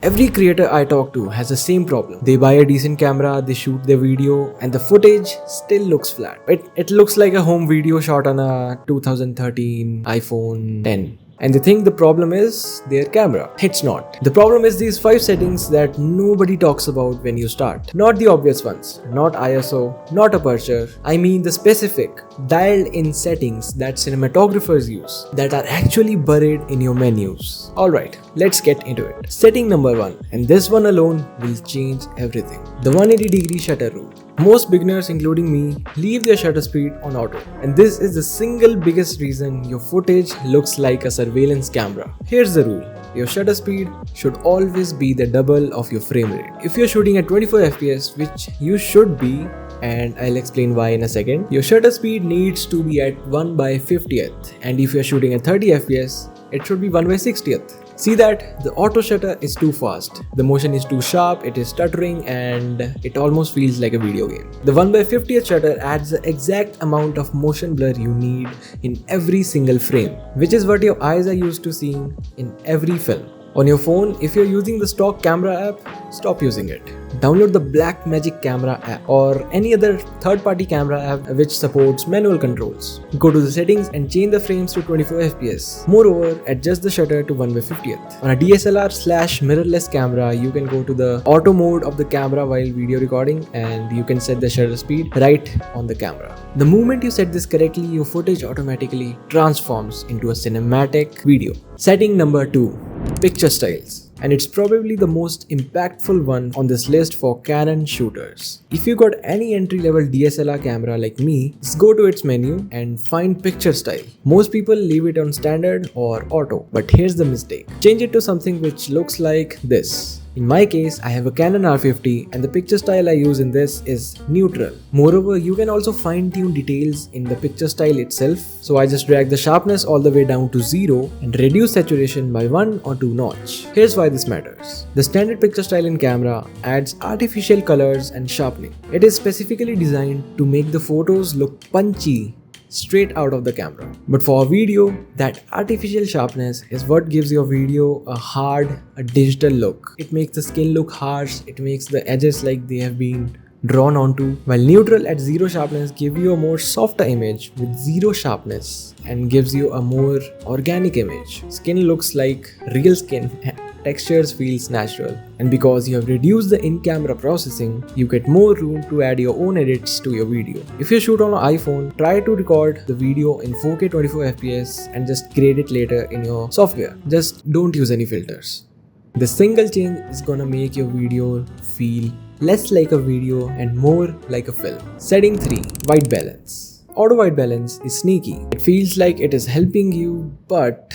Every creator I talk to has the same problem. They buy a decent camera, they shoot their video, and the footage still looks flat. It looks like a home video shot on a 2013 iPhone 10. And they think the problem is their camera. It's not. The problem is these 5 settings that nobody talks about when you start. Not the obvious ones, not ISO, not aperture. I mean the specific, dialed in settings that cinematographers use that are actually buried in your menus. Alright, let's get into it. Setting number 1, and this one alone will change everything. The 180-degree shutter rule. Most beginners, including me, leave their shutter speed on auto, and this is the single biggest reason your footage looks like a surveillance camera. Here's the rule. Your shutter speed should always be the double of your frame rate. If you're shooting at 24 fps, which you should be, and I'll explain why in a second, your shutter speed needs to be at 1/50th, and if you're shooting at 30 fps, it should be 1/60th. See that the auto shutter is too fast, the motion is too sharp, it is stuttering, and it almost feels like a video game. The 1/50th shutter adds the exact amount of motion blur you need in every single frame, which is what your eyes are used to seeing in every film. On your phone, if you're using the stock camera app, stop using it. Download the Blackmagic camera app or any other third-party camera app which supports manual controls. Go to the settings and change the frames to 24 fps. Moreover, adjust the shutter to 1/50th. On a DSLR/mirrorless camera, you can go to the auto mode of the camera while video recording and you can set the shutter speed right on the camera. The moment you set this correctly, your footage automatically transforms into a cinematic video. Setting number 2. Picture styles. And it's probably the most impactful one on this list for Canon shooters. If you got any entry-level DSLR camera like me, just go to its menu and find picture style. Most people leave it on standard or auto, but here's the mistake. Change it to something which looks like this. In my case, I have a Canon R50 and the picture style I use in this is neutral. Moreover, you can also fine-tune details in the picture style itself. So I just drag the sharpness all the way down to 0 and reduce saturation by 1 or 2 notch. Here's why this matters. The standard picture style in camera adds artificial colors and sharpening. It is specifically designed to make the photos look punchy straight out of the camera. But for a video, that artificial sharpness is what gives your video a digital look. It makes the skin look harsh, it makes the edges like they have been drawn onto, while neutral at 0 sharpness give you a more softer image with 0 sharpness and gives you a more organic image. Skin looks like real skin. Textures feels natural, and because you have reduced the in-camera processing, you get more room to add your own edits to your video. If you shoot on an iPhone, try to record the video in 4K 24 fps and just grade it later in your software. Just don't use any filters. This single change is gonna make your video feel less like a video and more like a film. Setting 3. White balance. Auto white balance is sneaky. It feels like it is helping you, but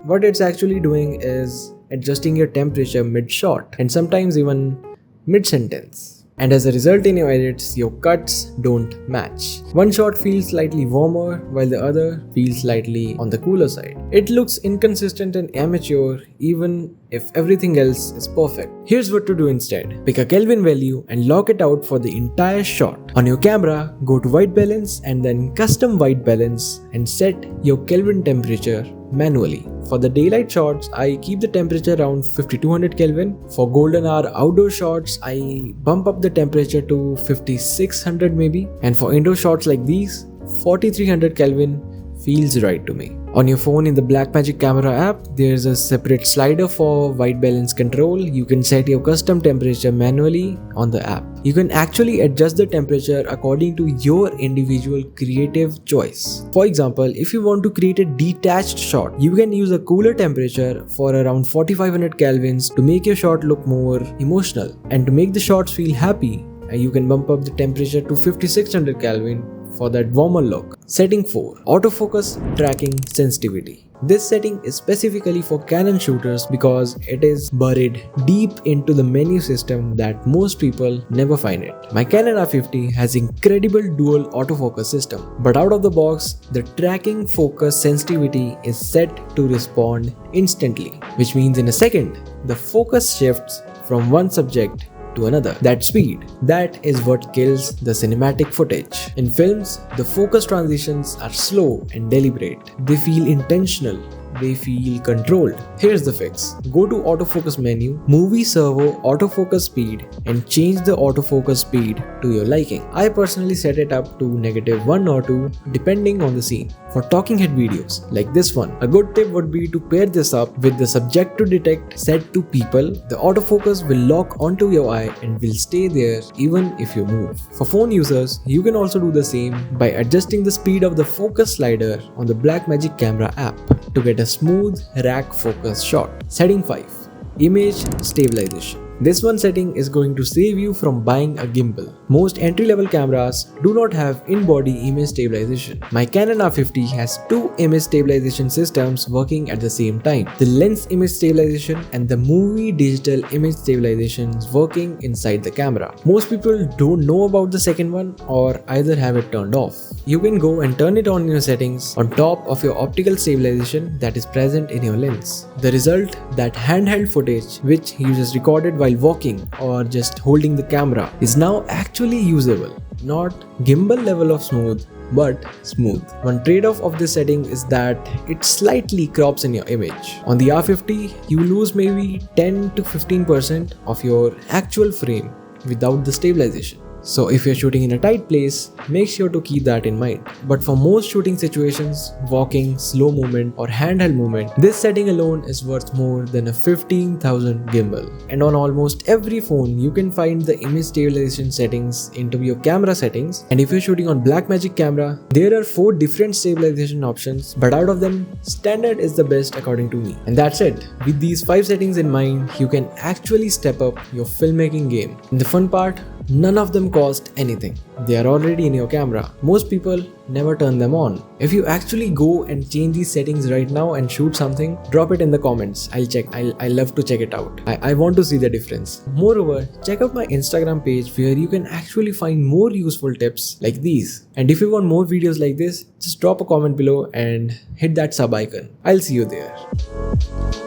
what it's actually doing is adjusting your temperature mid-shot and sometimes even mid-sentence. And as a result in your edits, your cuts don't match. One shot feels slightly warmer while the other feels slightly on the cooler side. It looks inconsistent and amateur even if everything else is perfect. Here's what to do instead. Pick a Kelvin value and lock it out for the entire shot. On your camera, go to white balance and then custom white balance and set your Kelvin temperature manually. For the daylight shots, I keep the temperature around 5200 Kelvin. For golden hour outdoor shots, I bump up the temperature to 5600 maybe. And for indoor shots like these, 4300 Kelvin feels right to me. On your phone in the Blackmagic camera app, there's a separate slider for white balance control. You can set your custom temperature manually on the app. You can actually adjust the temperature according to your individual creative choice. For example, if you want to create a detached shot, you can use a cooler temperature for around 4500 kelvins to make your shot look more emotional. And to make the shots feel happy, you can bump up the temperature to 5600 Kelvin for that warmer look. Setting 4. Autofocus tracking sensitivity. This setting is specifically for Canon shooters because it is buried deep into the menu system that most people never find it. My Canon R50 has incredible dual autofocus system, but out of the box, the tracking focus sensitivity is set to respond instantly, which means in a second, the focus shifts from one subject to another. That speed, that is what kills the cinematic footage. In films, the focus transitions are slow and deliberate. They feel intentional. they feel controlled. Here's the fix. Go to autofocus menu, movie servo autofocus speed, and change the autofocus speed to your liking. I personally set it up to -1 or 2 depending on the scene. For talking head videos like this one, a good tip would be to pair this up with the subject to detect set to people. The autofocus will lock onto your eye and will stay there even if you move. For phone users, you can also do the same by adjusting the speed of the focus slider on the Blackmagic camera app to get a smooth rack focus shot. Setting 5. Image stabilization. This one setting is going to save you from buying a gimbal. Most entry-level cameras do not have in-body image stabilization. My Canon R50 has 2 image stabilization systems working at the same time. The lens image stabilization and the movie digital image stabilization is working inside the camera. Most people don't know about the second one or either have it turned off. You can go and turn it on in your settings on top of your optical stabilization that is present in your lens. The result, that handheld footage which you just recorded while walking or just holding the camera, is now actually usable. Not gimbal level of smooth, but smooth. One trade-off of this setting is that it slightly crops in your image. On the R50, you lose maybe 10 to 15% of your actual frame without the stabilization. So if you're shooting in a tight place, make sure to keep that in mind. But for most shooting situations, walking, slow movement or handheld movement, this setting alone is worth more than a 15,000 gimbal. And on almost every phone, you can find the image stabilization settings into your camera settings. And if you're shooting on Blackmagic camera, there are 4 different stabilization options, but out of them, standard is the best according to me. And that's it. With these 5 settings in mind, you can actually step up your filmmaking game. And the fun part, none of them cost anything. They are already in your camera. Most people never turn them on. If you actually go and change these settings right now and shoot something, drop it in the comments. I'll check. I love to check it out. I want to see the difference. Moreover, check out my Instagram page where you can actually find more useful tips like these. And if you want more videos like this, just drop a comment below and hit that sub icon. I'll see you there.